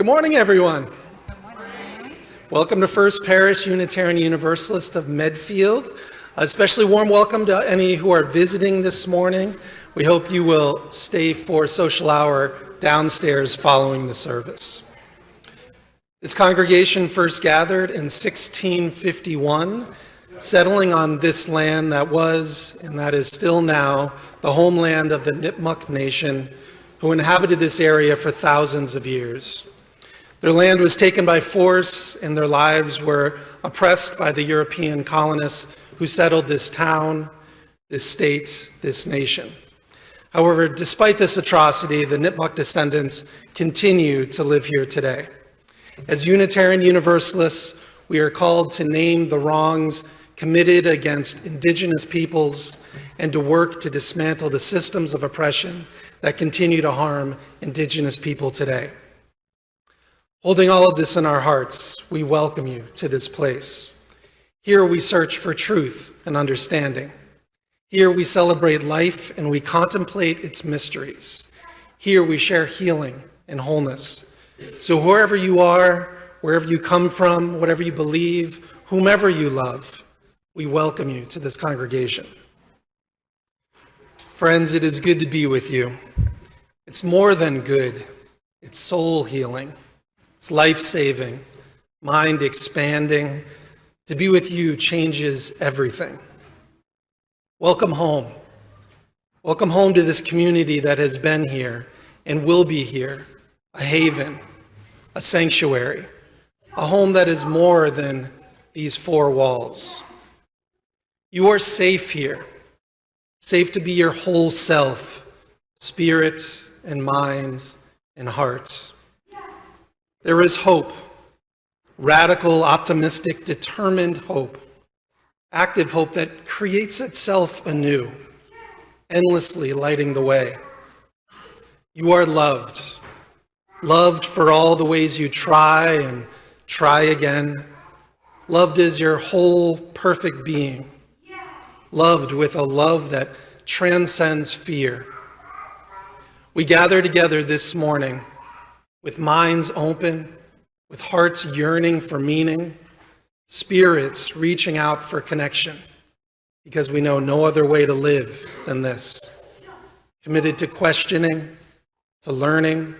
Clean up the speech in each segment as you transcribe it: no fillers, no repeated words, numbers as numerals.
Good morning, everyone. Welcome to First Parish Unitarian Universalist of Medfield. A especially warm welcome to any who are visiting this morning. We hope you will stay for social hour downstairs following the service. This congregation first gathered in 1651, settling on this land that was, and that is still now, the homeland of the Nipmuc Nation, who inhabited this area for thousands of years. Their land was taken by force, and their lives were oppressed by the European colonists who settled this town, this state, this nation. However, despite this atrocity, the Nipmuc descendants continue to live here today. As Unitarian Universalists, we are called to name the wrongs committed against Indigenous peoples and to work to dismantle the systems of oppression that continue to harm Indigenous people today. Holding all of this in our hearts, we welcome you to this place. Here we search for truth and understanding. Here we celebrate life and we contemplate its mysteries. Here we share healing and wholeness. So wherever you are, wherever you come from, whatever you believe, whomever you love, we welcome you to this congregation. Friends, it is good to be with you. It's more than good. It's soul healing. It's life-saving, mind-expanding. To be with you changes everything. Welcome home. Welcome home to this community that has been here and will be here, a haven, a sanctuary, a home that is more than these four walls. You are safe here, safe to be your whole self, spirit and mind and heart. There is hope, radical, optimistic, determined hope, active hope that creates itself anew, endlessly lighting the way. You are loved, loved for all the ways you try and try again, loved as your whole perfect being, loved with a love that transcends fear. We gather together this morning with minds open, with hearts yearning for meaning, spirits reaching out for connection, because we know no other way to live than this. Committed to questioning, to learning,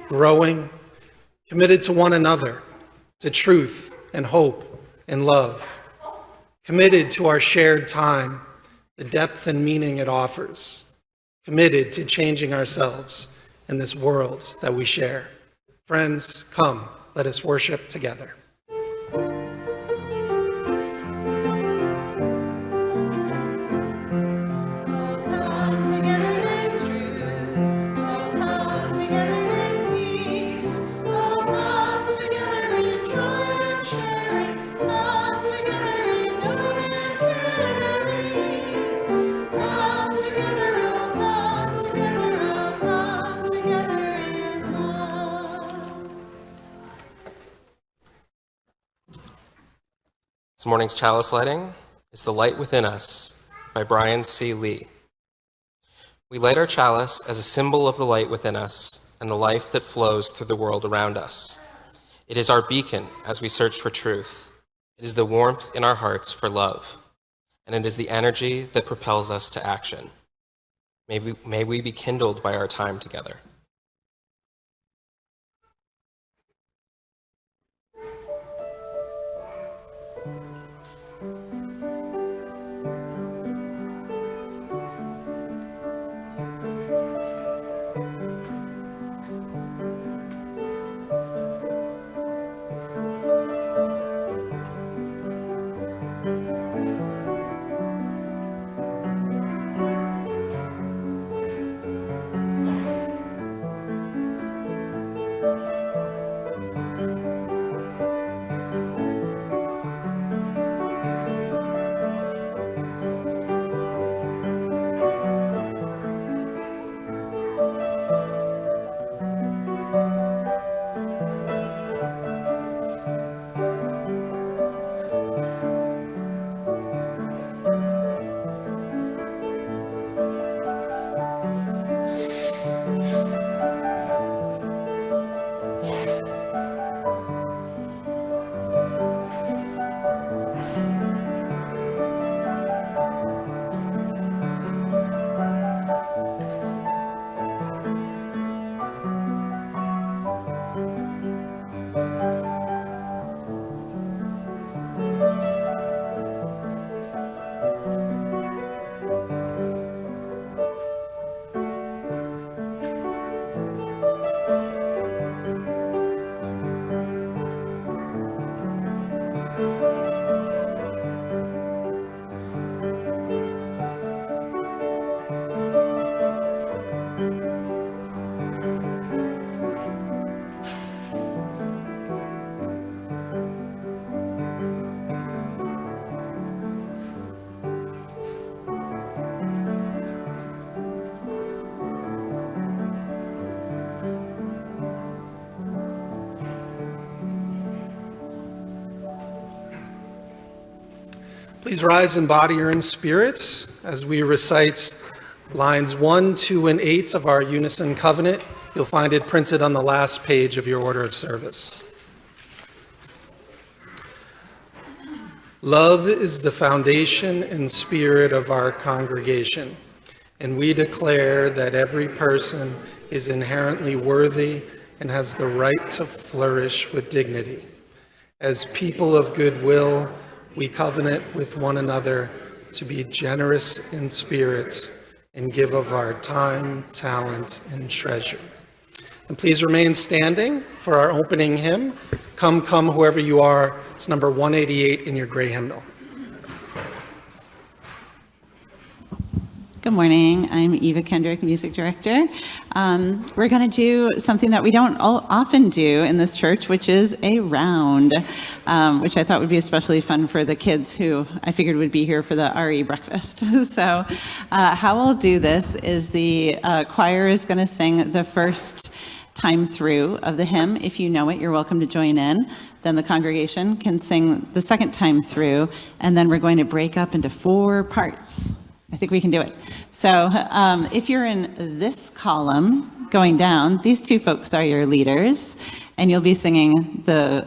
growing, committed to one another, to truth and hope and love, committed to our shared time, the depth and meaning it offers, committed to changing ourselves in this world that we share. Friends, come, let us worship together. This morning's chalice lighting is The Light Within Us by Brian C. Lee. We light our chalice as a symbol of the light within us and the life that flows through the world around us. It is our beacon as we search for truth. It is the warmth in our hearts for love, and it is the energy that propels us to action. May we be kindled by our time together. Please rise in body or in spirit as we recite lines 1, 2, and 8 of our Unison Covenant. You'll find it printed on the last page of your order of service. Love is the foundation and spirit of our congregation, and we declare that every person is inherently worthy and has the right to flourish with dignity. As people of goodwill, we covenant with one another to be generous in spirit and give of our time, talent, and treasure. And please remain standing for our opening hymn. Come, come, whoever you are. It's number 188 in your gray hymnal. Good morning. I'm Eva Kendrick, music director. We're going to do something that we don't often do in this church, which is a round, which I thought would be especially fun for the kids who I figured would be here for the RE breakfast. So how we'll do this is the choir is going to sing the first time through of the hymn. If you know it, you're welcome to join in. Then the congregation can sing the second time through, and then we're going to break up into 4 parts. I think we can do it. So if you're in this column going down, these 2 folks are your leaders, and you'll be singing the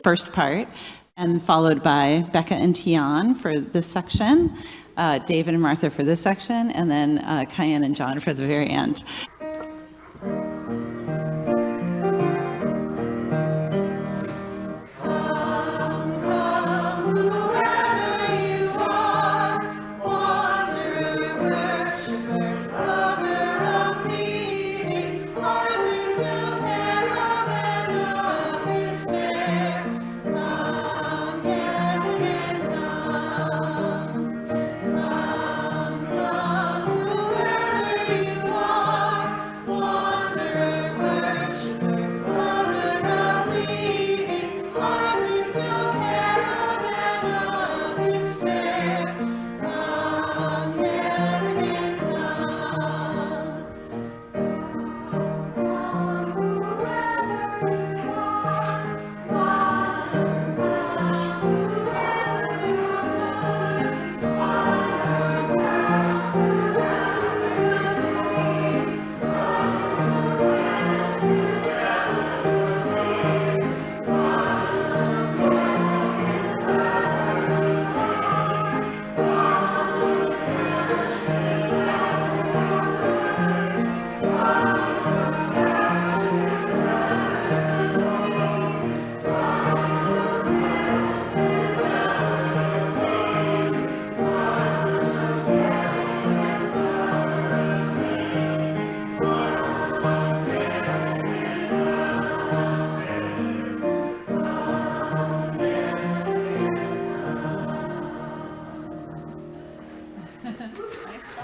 first part, and followed by Becca and Tian for this section, David and Martha for this section, and then Cayenne and John for the very end.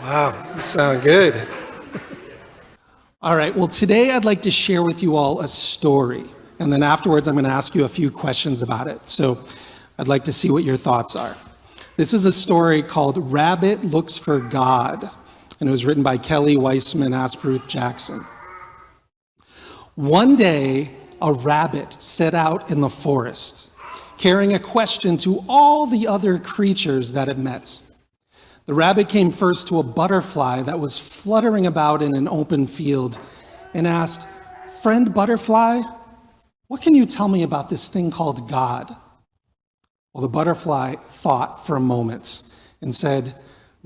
Wow, you sound good. All right, well, today I'd like to share with you all a story, and then afterwards I'm going to ask you a few questions about it. So I'd like to see what your thoughts are. This is a story called Rabbit Looks for God, and it was written by Kelly Weissman Asperuth Jackson. One day, a rabbit set out in the forest, carrying a question to all the other creatures that it met. The rabbit came first to a butterfly that was fluttering about in an open field and asked, "Friend butterfly, what can you tell me about this thing called God?" Well, the butterfly thought for a moment and said,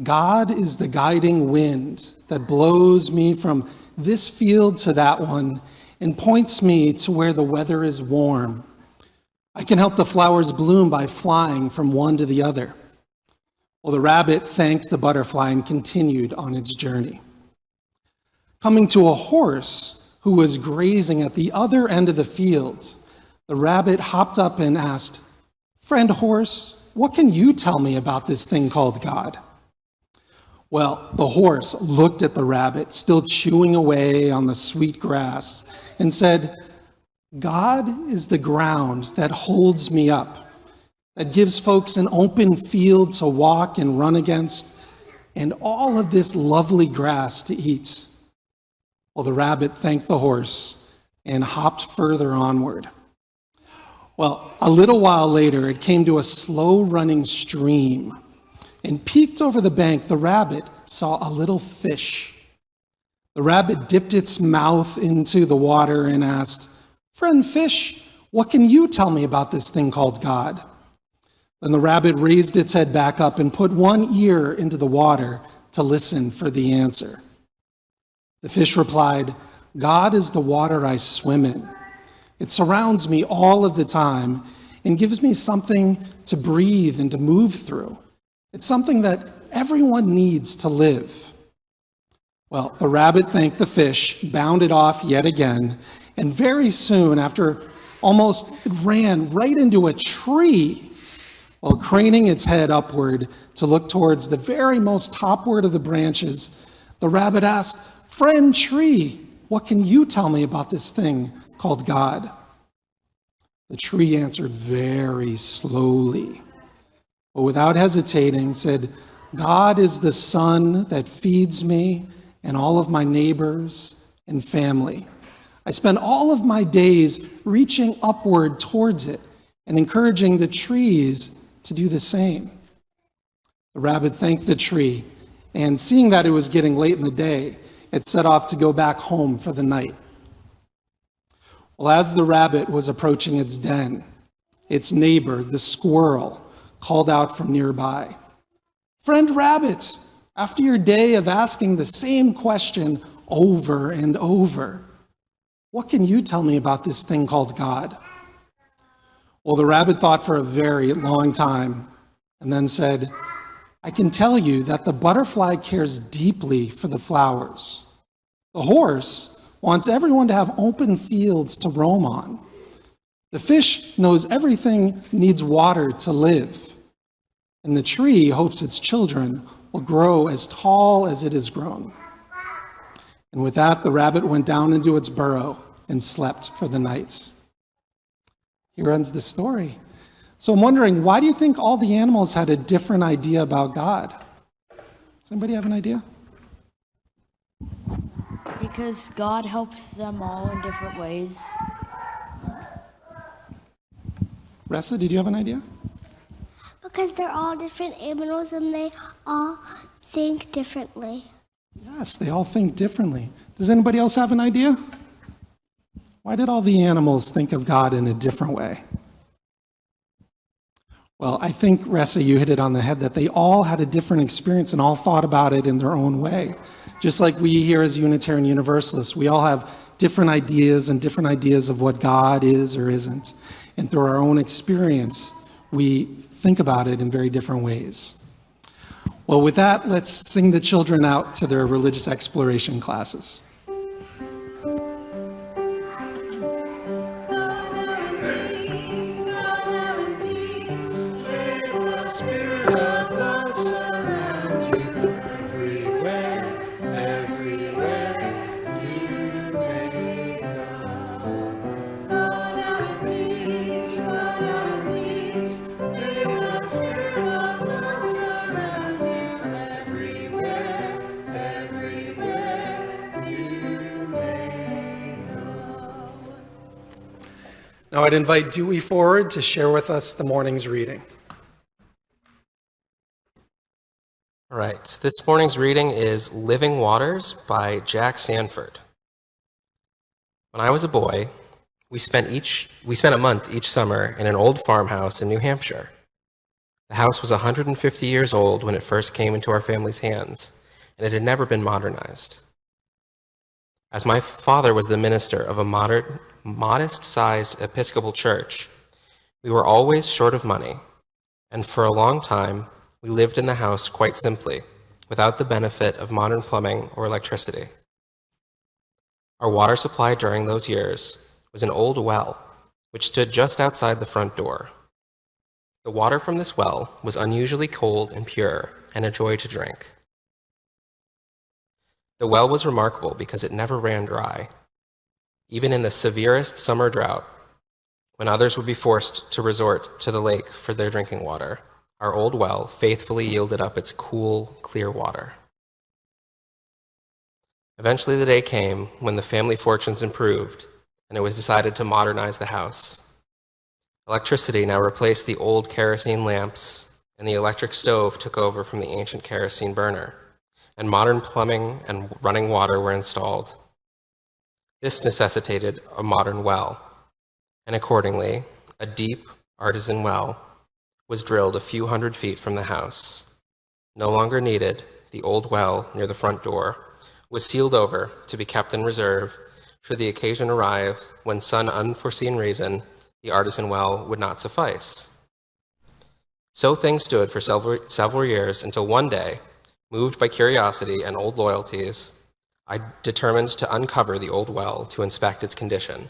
"God is the guiding wind that blows me from this field to that one and points me to where the weather is warm. I can help the flowers bloom by flying from one to the other." Well, the rabbit thanked the butterfly and continued on its journey. Coming to a horse who was grazing at the other end of the field, the rabbit hopped up and asked, "Friend horse, what can you tell me about this thing called God?" Well, the horse looked at the rabbit, still chewing away on the sweet grass, and said, "God is the ground that holds me up, that gives folks an open field to walk and run against, and all of this lovely grass to eat." Well, the rabbit thanked the horse and hopped further onward. Well, a little while later, it came to a slow-running stream, and peeked over the bank, the rabbit saw a little fish. The rabbit dipped its mouth into the water and asked, "Friend fish, what can you tell me about this thing called God?" Then the rabbit raised its head back up and put one ear into the water to listen for the answer. The fish replied, "God is the water I swim in. It surrounds me all of the time and gives me something to breathe and to move through. It's something that everyone needs to live." Well, the rabbit thanked the fish, bounded off yet again, and very soon, after almost it ran right into a tree, while craning its head upward to look towards the very most topward of the branches, the rabbit asked, "Friend tree, what can you tell me about this thing called God?" The tree answered very slowly, but without hesitating, said, "God is the sun that feeds me and all of my neighbors and family. I spend all of my days reaching upward towards it and encouraging the trees to do the same." The rabbit thanked the tree, and seeing that it was getting late in the day, it set off to go back home for the night. Well, as the rabbit was approaching its den, its neighbor, the squirrel, called out from nearby, "Friend rabbit, after your day of asking the same question over and over, what can you tell me about this thing called God?" Well, the rabbit thought for a very long time and then said, "I can tell you that the butterfly cares deeply for the flowers. The horse wants everyone to have open fields to roam on. The fish knows everything needs water to live. And the tree hopes its children will grow as tall as it has grown." And with that, the rabbit went down into its burrow and slept for the night. Here ends the story. So I'm wondering, why do you think all the animals had a different idea about God? Does anybody have an idea? Because God helps them all in different ways. Ressa, did you have an idea? Because they're all different animals and they all think differently. Yes, they all think differently. Does anybody else have an idea? Why did all the animals think of God in a different way? Well, I think, Ressa, you hit it on the head, that they all had a different experience and all thought about it in their own way. Just like we here as Unitarian Universalists, we all have different ideas of what God is or isn't. And through our own experience, we think about it in very different ways. Well, with that, let's sing the children out to their religious exploration classes. Now I'd invite Dewey forward to share with us the morning's reading. All right, this morning's reading is Living Waters by Jack Sanford. When I was a boy, we spent a month each summer in an old farmhouse in New Hampshire. The house was 150 years old when it first came into our family's hands, and it had never been modernized. As my father was the minister of a modest-sized Episcopal church, we were always short of money, and for a long time, we lived in the house quite simply, without the benefit of modern plumbing or electricity. Our water supply during those years was an old well, which stood just outside the front door. The water from this well was unusually cold and pure, and a joy to drink. The well was remarkable because it never ran dry. Even in the severest summer drought, when others would be forced to resort to the lake for their drinking water, our old well faithfully yielded up its cool, clear water. Eventually the day came when the family fortunes improved, and it was decided to modernize the house. Electricity now replaced the old kerosene lamps, and the electric stove took over from the ancient kerosene burner, and modern plumbing and running water were installed. This necessitated a modern well, and accordingly, a deep artisan well was drilled a few hundred feet from the house. No longer needed, the old well near the front door was sealed over to be kept in reserve should the occasion arrive when some unforeseen reason the artisan well would not suffice. So things stood for several years until one day, moved by curiosity and old loyalties, I determined to uncover the old well to inspect its condition.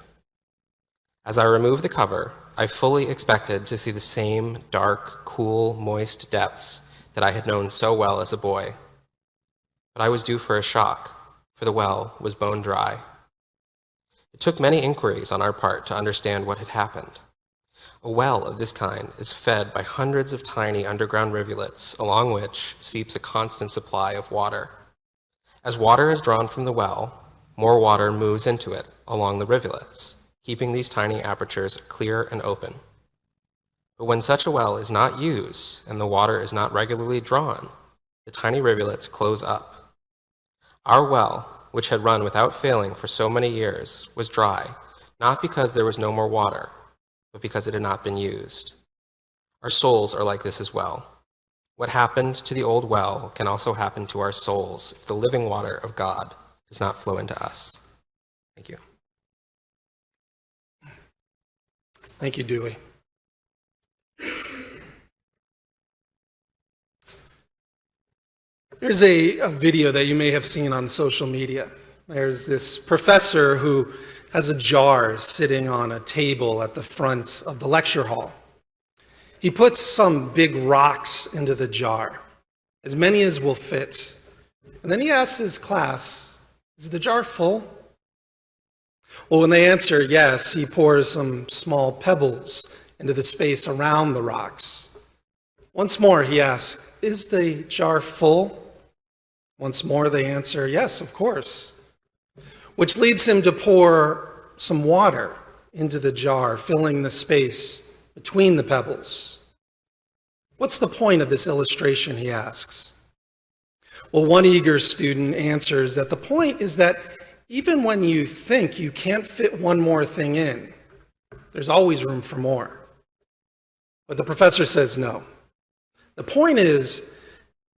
As I removed the cover, I fully expected to see the same dark, cool, moist depths that I had known so well as a boy. But I was due for a shock, for the well was bone dry. It took many inquiries on our part to understand what had happened. A well of this kind is fed by hundreds of tiny underground rivulets, along which seeps a constant supply of water. As water is drawn from the well, more water moves into it along the rivulets, keeping these tiny apertures clear and open. But when such a well is not used and the water is not regularly drawn, the tiny rivulets close up. Our well, which had run without failing for so many years, was dry, not because there was no more water, but because it had not been used. Our souls are like this as well. What happened to the old well can also happen to our souls if the living water of God does not flow into us. Thank you. Thank you, Dewey. There's a video that you may have seen on social media. There's this professor who has a jar sitting on a table at the front of the lecture hall. He puts some big rocks into the jar, as many as will fit. And then he asks his class, "Is the jar full?" Well, when they answer yes, he pours some small pebbles into the space around the rocks. Once more, he asks, "Is the jar full?" Once more, they answer, "Yes, of course," which leads him to pour some water into the jar, filling the space between the pebbles. "What's the point of this illustration?" he asks. Well, one eager student answers that the point is that even when you think you can't fit one more thing in, there's always room for more. But the professor says no. The point is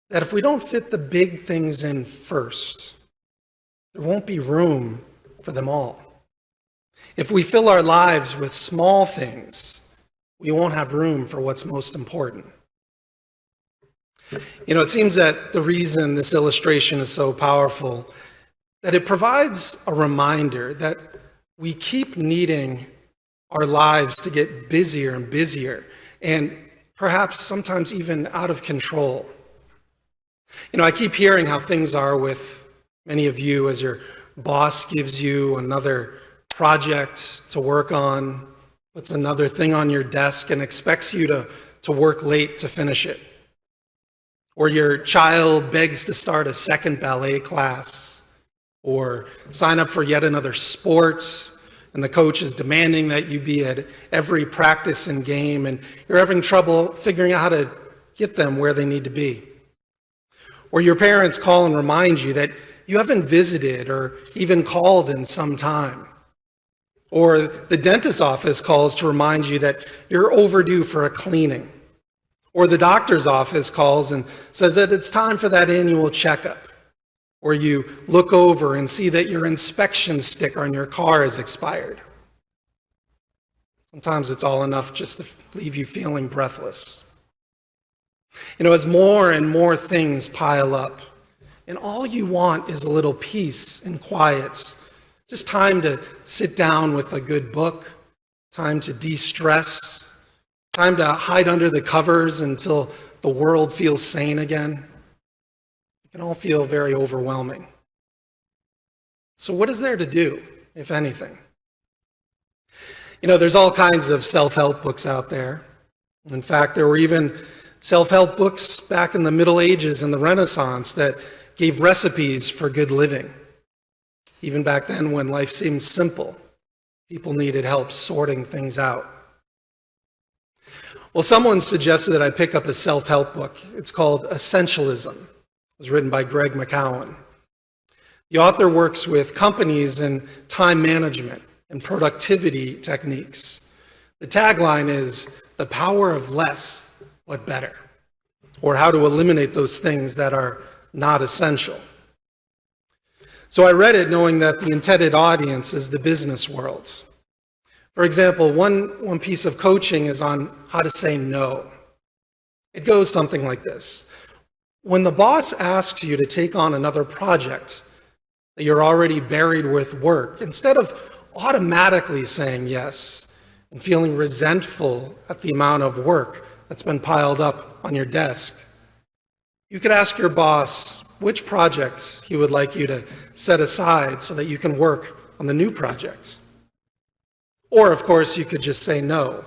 that if we don't fit the big things in first, there won't be room for them all. If we fill our lives with small things, we won't have room for what's most important. You know, it seems that the reason this illustration is so powerful, that it provides a reminder that we keep needing our lives to get busier and busier, and perhaps sometimes even out of control. You know, I keep hearing how things are with many of you as your boss gives you another project to work on, puts another thing on your desk and expects you to work late to finish it. Or your child begs to start a second ballet class, or sign up for yet another sport, and the coach is demanding that you be at every practice and game, and you're having trouble figuring out how to get them where they need to be. Or your parents call and remind you that you haven't visited or even called in some time. Or the dentist's office calls to remind you that you're overdue for a cleaning. Or the doctor's office calls and says that it's time for that annual checkup. Or you look over and see that your inspection sticker on your car has expired. Sometimes it's all enough just to leave you feeling breathless. You know, as more and more things pile up, and all you want is a little peace and quiet, just time to sit down with a good book, time to de-stress, time to hide under the covers until the world feels sane again. It can all feel very overwhelming. So what is there to do, if anything? You know, there's all kinds of self-help books out there. In fact, there were even self-help books back in the Middle Ages and the Renaissance that gave recipes for good living. Even back then when life seemed simple, people needed help sorting things out. Well, someone suggested that I pick up a self-help book. It's called Essentialism. It was written by Greg McKeown. The author works with companies in time management and productivity techniques. The tagline is the power of less, but better, or how to eliminate those things that are not essential. So I read it knowing that the intended audience is the business world. For example, one piece of coaching is on how to say no. It goes something like this. When the boss asks you to take on another project that you're already buried with work, instead of automatically saying yes and feeling resentful at the amount of work that's been piled up on your desk, you could ask your boss which project he would like you to set aside so that you can work on the new project. Or, of course, you could just say no,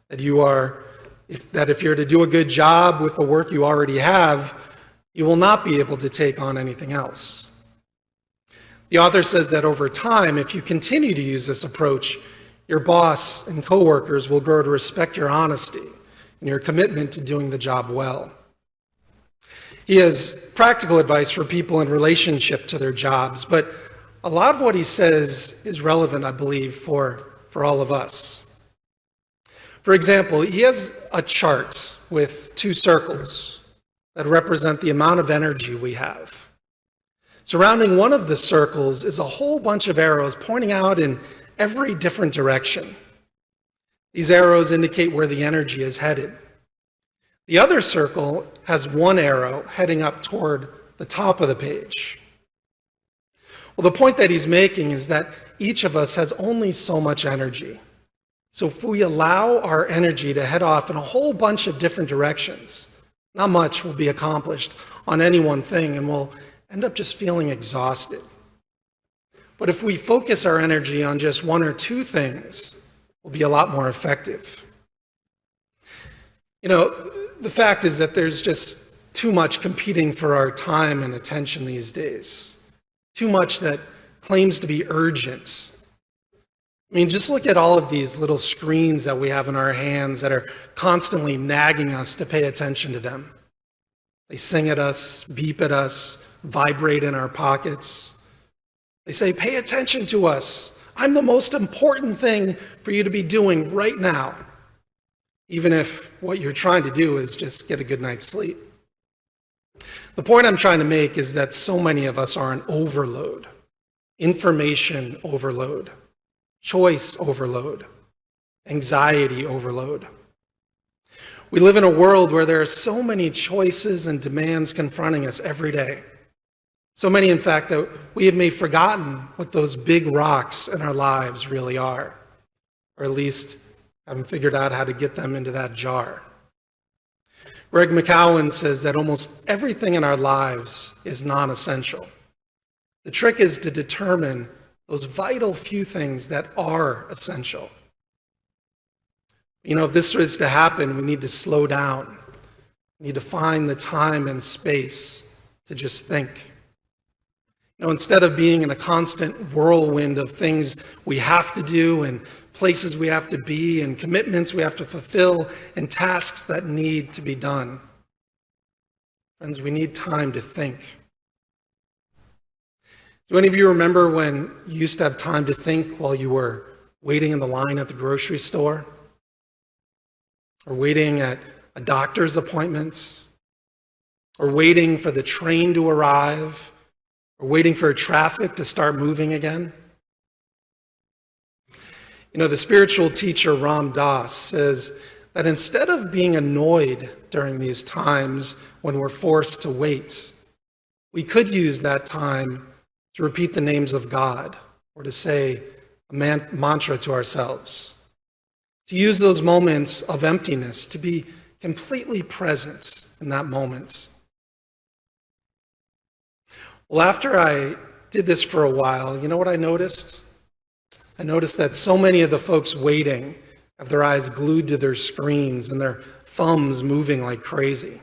that if you're to do a good job with the work you already have, you will not be able to take on anything else. The author says that over time, if you continue to use this approach, your boss and coworkers will grow to respect your honesty and your commitment to doing the job well. He has practical advice for people in relationship to their jobs, but a lot of what he says is relevant, I believe, for all of us. For example, he has a chart with 2 circles that represent the amount of energy we have. Surrounding one of the circles is a whole bunch of arrows pointing out in every different direction. These arrows indicate where the energy is headed. The other circle has one arrow heading up toward the top of the page. Well, the point that he's making is that each of us has only so much energy. So if we allow our energy to head off in a whole bunch of different directions, not much will be accomplished on any one thing, and we'll end up just feeling exhausted. But if we focus our energy on just 1 or 2 things, we'll be a lot more effective. You know, the fact is that there's just too much competing for our time and attention these days. Too much that claims to be urgent. I mean, just look at all of these little screens that we have in our hands that are constantly nagging us to pay attention to them. They sing at us, beep at us, vibrate in our pockets. They say, pay attention to us. I'm the most important thing for you to be doing right now, even if what you're trying to do is just get a good night's sleep. The point I'm trying to make is that so many of us are an overload. Information overload, choice overload, anxiety overload. We live in a world where there are so many choices and demands confronting us every day. So many, in fact, that we have maybe forgotten what those big rocks in our lives really are, or at least haven't figured out how to get them into that jar. Greg McKeown says that almost everything in our lives is non-essential. The trick is to determine those vital few things that are essential. You know, if this is to happen, we need to slow down. We need to find the time and space to just think. You know, instead of being in a constant whirlwind of things we have to do and places we have to be and commitments we have to fulfill and tasks that need to be done. Friends, we need time to think. Do any of you remember when you used to have time to think while you were waiting in the line at the grocery store? Or waiting at a doctor's appointment? Or waiting for the train to arrive? Or waiting for traffic to start moving again? You know, the spiritual teacher Ram Dass says that instead of being annoyed during these times when we're forced to wait, we could use that time to repeat the names of God or to say a mantra to ourselves, to use those moments of emptiness to be completely present in that moment. Well, after I did this for a while, you know what I noticed? I noticed that so many of the folks waiting have their eyes glued to their screens and their thumbs moving like crazy.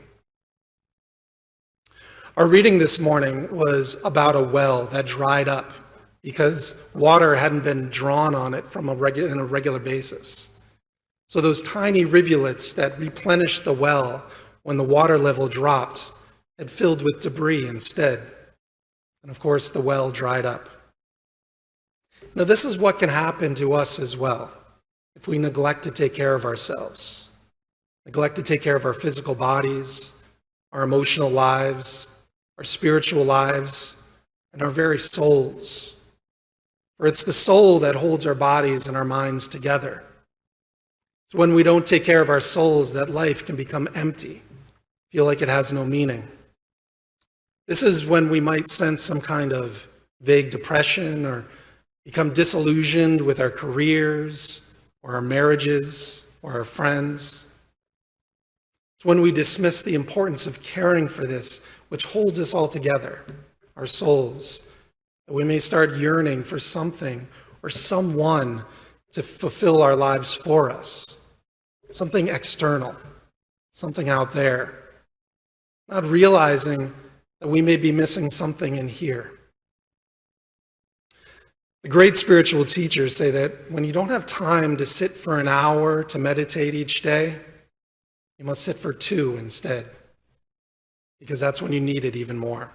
Our reading this morning was about a well that dried up because water hadn't been drawn on it on a regular basis. So those tiny rivulets that replenished the well when the water level dropped had filled with debris instead. And of course, the well dried up. Now, this is what can happen to us as well if we neglect to take care of ourselves, neglect to take care of our physical bodies, our emotional lives, our spiritual lives, and our very souls. For it's the soul that holds our bodies and our minds together. It's when we don't take care of our souls that life can become empty, feel like it has no meaning. This is when we might sense some kind of vague depression or become disillusioned with our careers or our marriages or our friends. It's when we dismiss the importance of caring for this, which holds us all together, our souls, that we may start yearning for something or someone to fulfill our lives for us, something external, something out there, not realizing that we may be missing something in here. The great spiritual teachers say that when you don't have time to sit for an hour to meditate each day, you must sit for 2 instead, because that's when you need it even more.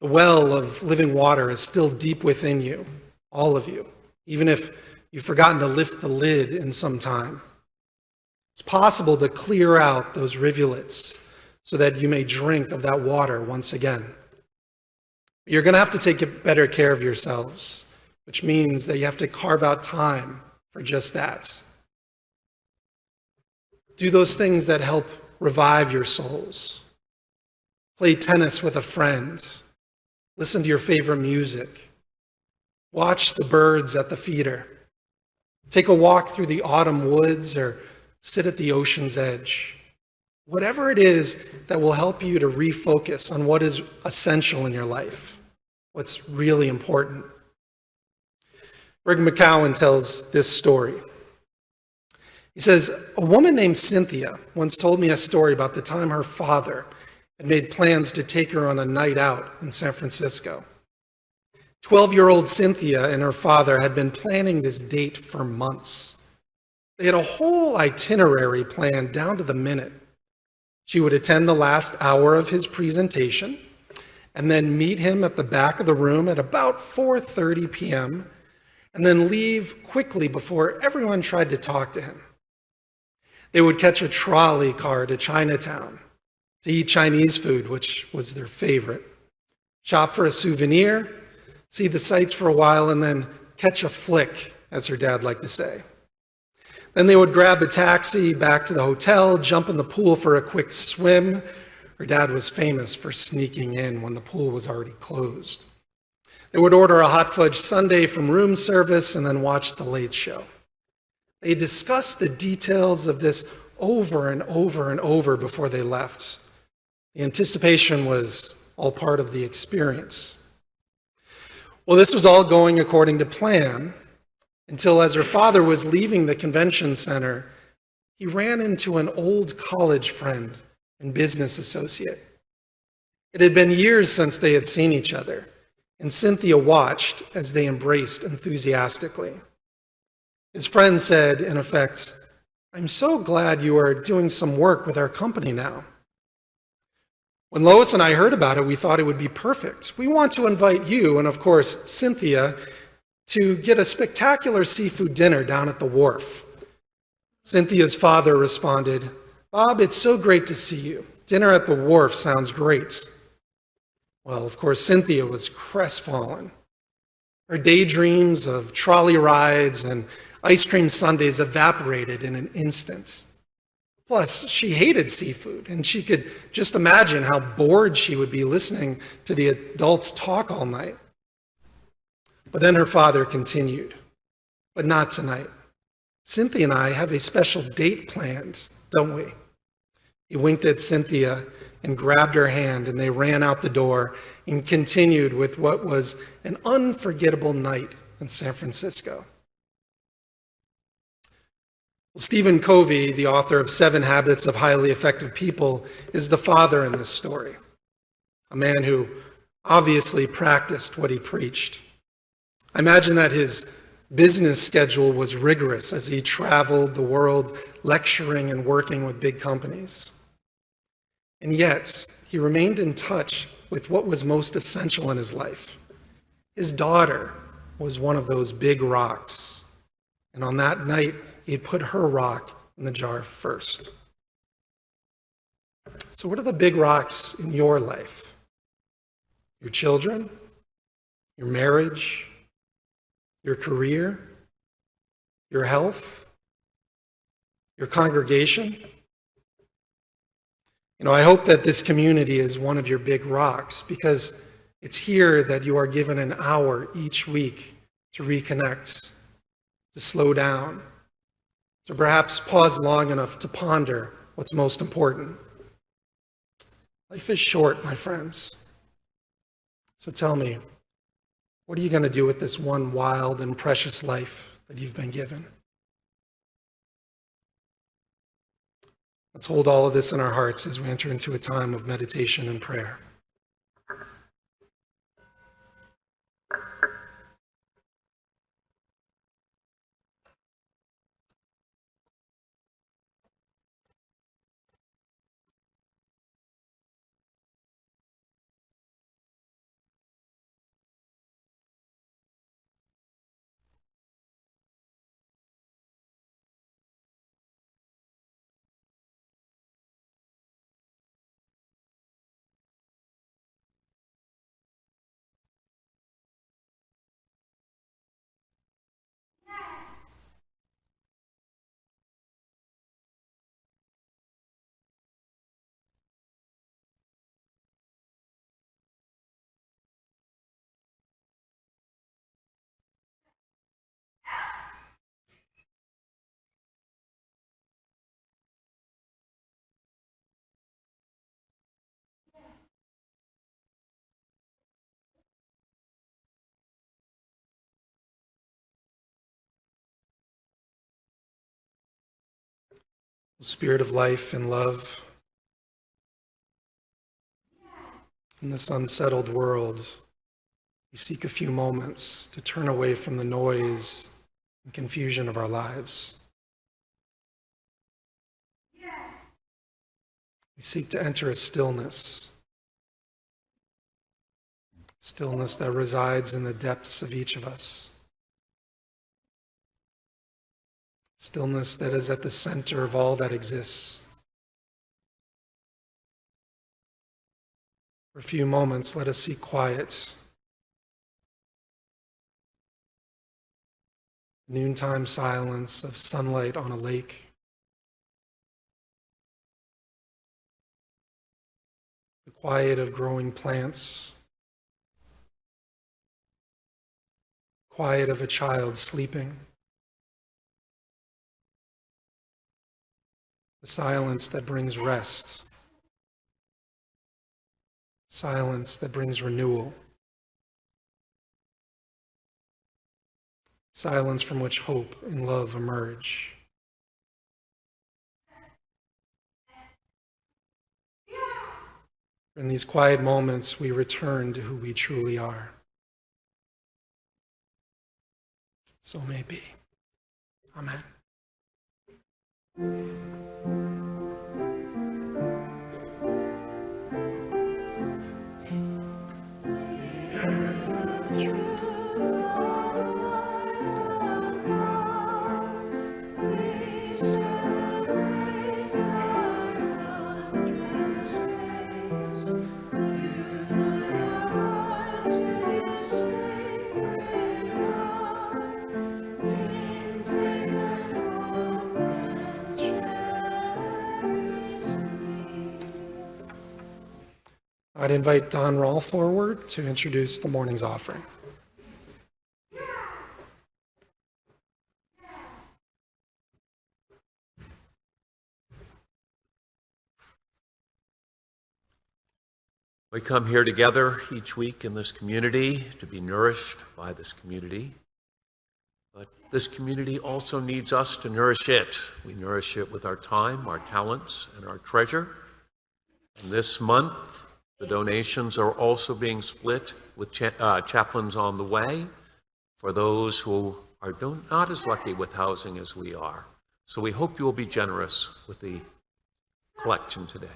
The well of living water is still deep within you, all of you, even if you've forgotten to lift the lid in some time. It's possible to clear out those rivulets so that you may drink of that water once again. You're going to have to take better care of yourselves, which means that you have to carve out time for just that. Do those things that help revive your souls. Play tennis with a friend. Listen to your favorite music. Watch the birds at the feeder. Take a walk through the autumn woods or sit at the ocean's edge. Whatever it is that will help you to refocus on what is essential in your life, what's really important. Greg McCowan tells this story. He says, a woman named Cynthia once told me a story about the time her father had made plans to take her on a night out in San Francisco. 12-year-old Cynthia and her father had been planning this date for months. They had a whole itinerary planned down to the minute. She would attend the last hour of his presentation and then meet him at the back of the room at about 4:30 p.m. and then leave quickly before everyone tried to talk to him. They would catch a trolley car to Chinatown to eat Chinese food, which was their favorite, shop for a souvenir, see the sights for a while, and then catch a flick, as her dad liked to say. Then they would grab a taxi back to the hotel, jump in the pool for a quick swim. Her dad was famous for sneaking in when the pool was already closed. They would order a hot fudge sundae from room service and then watch The Late Show. They discussed the details of this over and over and over before they left. The anticipation was all part of the experience. Well, this was all going according to plan, until as her father was leaving the convention center, he ran into an old college friend and business associate. It had been years since they had seen each other, and Cynthia watched as they embraced enthusiastically. His friend said, in effect, "I'm so glad you are doing some work with our company now. When Lois and I heard about it, we thought it would be perfect. We want to invite you, and of course, Cynthia, to get a spectacular seafood dinner down at the wharf." Cynthia's father responded, "Bob, it's so great to see you. Dinner at the wharf sounds great." Well, of course, Cynthia was crestfallen. Her daydreams of trolley rides and ice cream sundaes evaporated in an instant. Plus, she hated seafood, and she could just imagine how bored she would be listening to the adults talk all night. But then her father continued, "But not tonight. Cynthia and I have a special date planned, don't we?" He winked at Cynthia and grabbed her hand, and they ran out the door and continued with what was an unforgettable night in San Francisco. Well, Stephen Covey, the author of 7 Habits of Highly Effective People, is the father in this story, a man who obviously practiced what he preached. I imagine that his business schedule was rigorous as he traveled the world lecturing and working with big companies. And yet, he remained in touch with what was most essential in his life. His daughter was one of those big rocks. And on that night, he had put her rock in the jar first. So what are the big rocks in your life? Your children? Your marriage? Your career? Your health? Your congregation? I hope that this community is one of your big rocks, because it's here that you are given an hour each week to reconnect, to slow down, to perhaps pause long enough to ponder what's most important. Life is short, my friends. So tell me, what are you going to do with this one wild and precious life that you've been given? Let's hold all of this in our hearts as we enter into a time of meditation and prayer. Spirit of life and love, in this unsettled world, we seek a few moments to turn away from the noise and confusion of our lives. We seek to enter a stillness that resides in the depths of each of us. Stillness that is at the center of all that exists. For a few moments, let us seek quiet. Noontime silence of sunlight on a lake. The quiet of growing plants. Quiet of a child sleeping. The silence that brings rest. Silence that brings renewal. Silence from which hope and love emerge. In these quiet moments, we return to who we truly are. So may it be. Amen. I'd invite Don Rawl forward to introduce the morning's offering. We come here together each week in this community to be nourished by this community. But this community also needs us to nourish it. We nourish it with our time, our talents, and our treasure. And this month, the donations are also being split with Chaplains on the Way for those who are not as lucky with housing as we are. So we hope you will be generous with the collection today.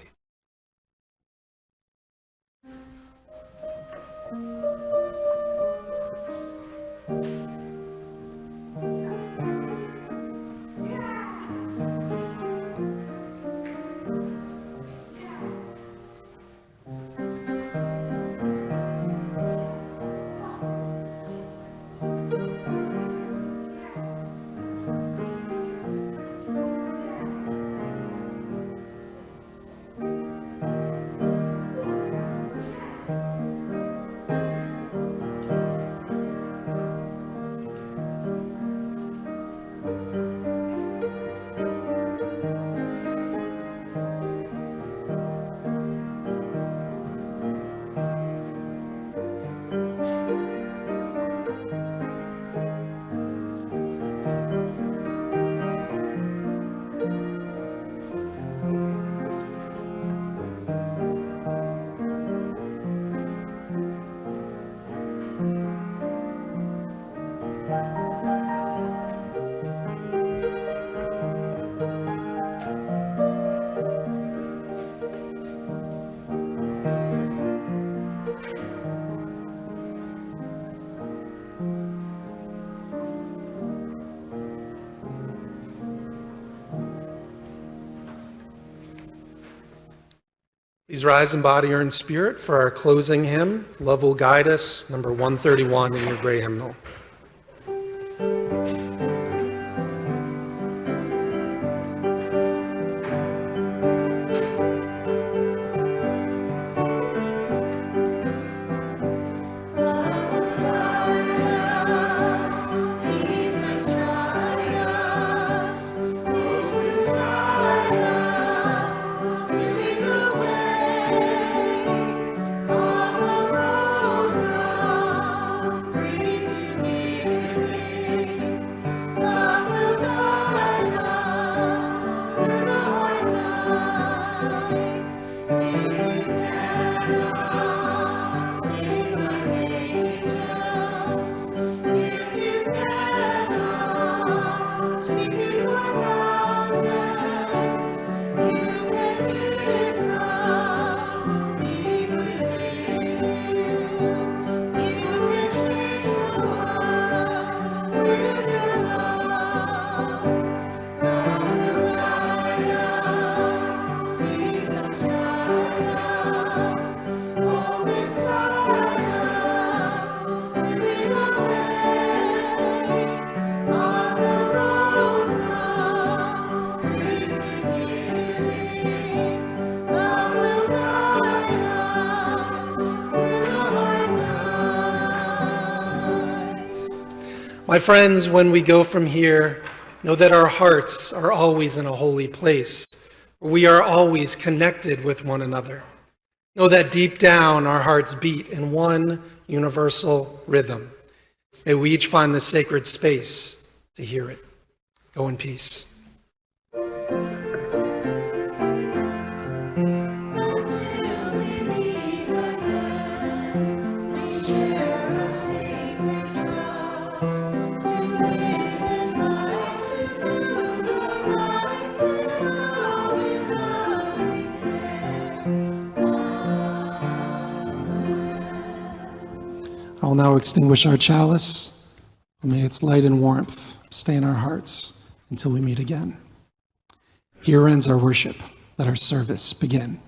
Please rise in body or in spirit for our closing hymn, Love Will Guide Us, number 131 in your gray hymnal. My friends, when we go from here, know that our hearts are always in a holy place, where we are always connected with one another. Know that deep down our hearts beat in one universal rhythm. May we each find the sacred space to hear it. Go in peace. I'll now extinguish our chalice. May its light and warmth stay in our hearts until we meet again. Here ends our worship. Let our service begin.